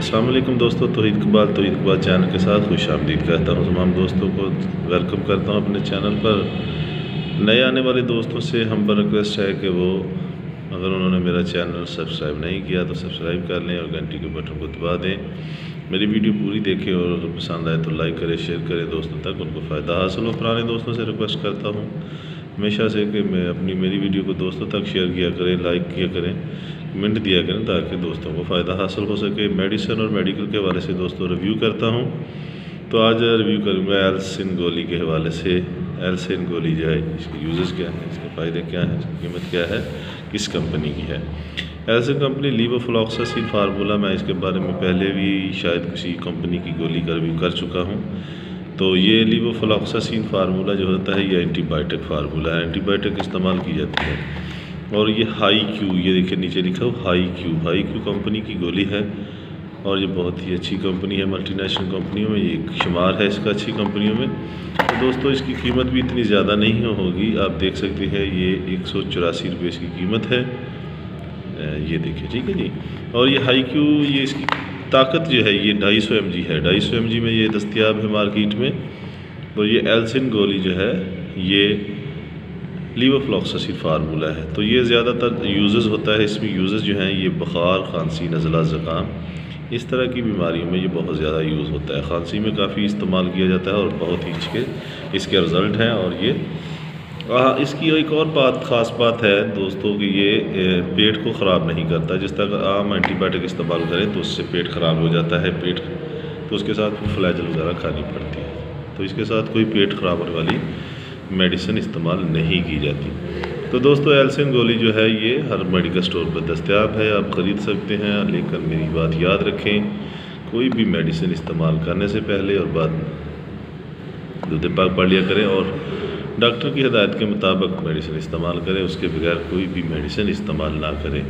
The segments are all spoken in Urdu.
السلام علیکم دوستو، توحید اقبال چینل کے ساتھ خوش آمدید کہتا ہوں تمام دوستوں کو، ویلکم کرتا ہوں اپنے چینل پر۔ نئے آنے والے دوستوں سے ہم پر ریکویسٹ ہے کہ وہ اگر انہوں نے میرا چینل سبسکرائب نہیں کیا تو سبسکرائب کر لیں اور گھنٹی کے بٹن کو دبا دیں۔ میری ویڈیو پوری دیکھیں اور اگر پسند آئے تو لائک کریں، شیئر کریں دوستوں تک، ان کو فائدہ حاصل ہو۔ پرانے دوستوں سے ریکویسٹ کرتا ہوں ہمیشہ سے کہ میری ویڈیو کو دوستوں تک شیئر کیا کریں، لائک کیا کریں، کمنٹ دیا کریں تاکہ دوستوں کو فائدہ حاصل ہو سکے۔ میڈیسن اور میڈیکل کے حوالے سے دوستوں ریویو کرتا ہوں، تو آج ریویو کروں گا ایلسن گولی کے حوالے سے۔ ایلسن گولی جو ہے، اس کے یوزز کیا ہیں، اس کے فائدے کیا ہیں، اس کی قیمت کیا ہے، کس کمپنی کی ہے۔ ایلسن کمپنی لیووفلاکساسین فارمولہ، میں اس کے بارے میں پہلے بھی شاید کسی کمپنی کی گولی کا ریویو کر چکا ہوں۔ تو یہ لیووفلاکساسین فارمولہ جو ہوتا ہے یہ اینٹی بائیوٹک فارمولہ ہے، اینٹی بائیوٹک استعمال کی جاتی ہے۔ اور یہ ہائی کیو، یہ دیکھیں نیچے لکھا ہو ہائی کیو کمپنی کی گولی ہے، اور یہ بہت ہی اچھی کمپنی ہے، ملٹی نیشنل کمپنیوں میں یہ ایک شمار ہے اس کا، اچھی کمپنیوں میں۔ تو دوستو اس کی قیمت بھی اتنی زیادہ نہیں ہوگی، آپ دیکھ سکتے ہیں یہ 184 روپے اس کی قیمت ہے، یہ دیکھیں، ٹھیک ہے جی۔ اور یہ ہائی کیو، یہ اس کی طاقت جو ہے یہ 250 mg ہے، 250 mg میں یہ دستیاب ہے مارکیٹ میں۔ اور یہ ایلسن گولی جو ہے یہ لیووفلاکساسین فارمولہ ہے، تو یہ زیادہ تر یوزز ہوتا ہے، اس میں یوزز جو ہیں یہ بخار، کھانسی، نزلہ، زکام، اس طرح کی بیماریوں میں یہ بہت زیادہ یوز ہوتا ہے۔ کھانسی میں کافی استعمال کیا جاتا ہے اور بہت ہی اس کے رزلٹ ہیں۔ اور یہ اس کی ایک اور خاص بات ہے دوستو کہ یہ پیٹ کو خراب نہیں کرتا، جس طرح عام اینٹی بائیوٹک استعمال کریں تو اس سے پیٹ خراب ہو جاتا ہے، تو اس کے ساتھ فلیجل وغیرہ کھانی پڑتی ہے، تو اس کے ساتھ کوئی پیٹ خراب ہونے والی میڈیسن استعمال نہیں کی جاتی۔ تو دوستو ایلسن گولی جو ہے یہ ہر میڈیکل سٹور پر دستیاب ہے، آپ خرید سکتے ہیں، لیکن میری بات یاد رکھیں، کوئی بھی میڈیسن استعمال کرنے سے پہلے اور بعد دودھ پاک پڑھ لیا کریں اور ڈاکٹر کی ہدایت کے مطابق میڈیسن استعمال کریں، اس کے بغیر کوئی بھی میڈیسن استعمال نہ کریں۔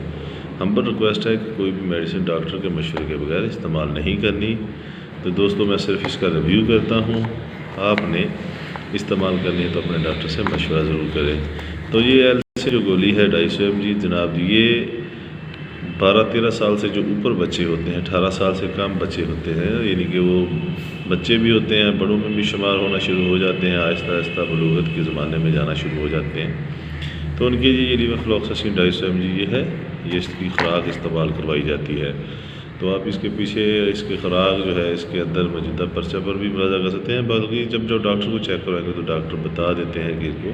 ہم پر ریکویسٹ ہے کہ کوئی بھی میڈیسن ڈاکٹر کے مشورے کے بغیر استعمال نہیں کرنی۔ تو دوستو میں صرف اس کا ریویو کرتا ہوں، آپ نے استعمال کرنی ہے تو اپنے ڈاکٹر سے مشورہ ضرور کریں۔ تو یہ ایلسن جو گولی ہے 250 mg جناب، یہ 12-13 سال سے جو اوپر بچے ہوتے ہیں، 18 سال سے کم بچے ہوتے ہیں، یعنی کہ وہ بچے بھی ہوتے ہیں، بڑوں میں بھی شمار ہونا شروع ہو جاتے ہیں، آہستہ آہستہ بلوغت کے زمانے میں جانا شروع ہو جاتے ہیں، تو ان کے لیے یہ لیووفلاکساسین 250 mg یہ ہے، یہ اس کی خوراک استعمال کروائی جاتی ہے۔ تو آپ اس کے پیچھے اس کی خوراک جو ہے اس کے اندر موجودہ پرچہ پر بھی ملاحظہ کر سکتے ہیں، باقی جب ڈاکٹر کو چیک کروائیں گے تو ڈاکٹر بتا دیتے ہیں کہ اس کو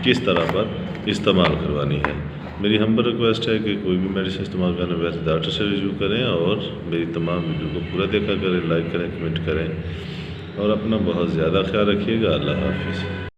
کس طرح پر استعمال کروانی ہے۔ میری ہمبل ریکویسٹ ہے کہ کوئی بھی میڈیسن استعمال کرنے سے پہلے ڈاکٹر سے ریویو کریں اور میری تمام ویڈیو کو پورا دیکھا کریں، لائک کریں، کمنٹ کریں اور اپنا بہت زیادہ خیال رکھیے گا۔ اللہ حافظ۔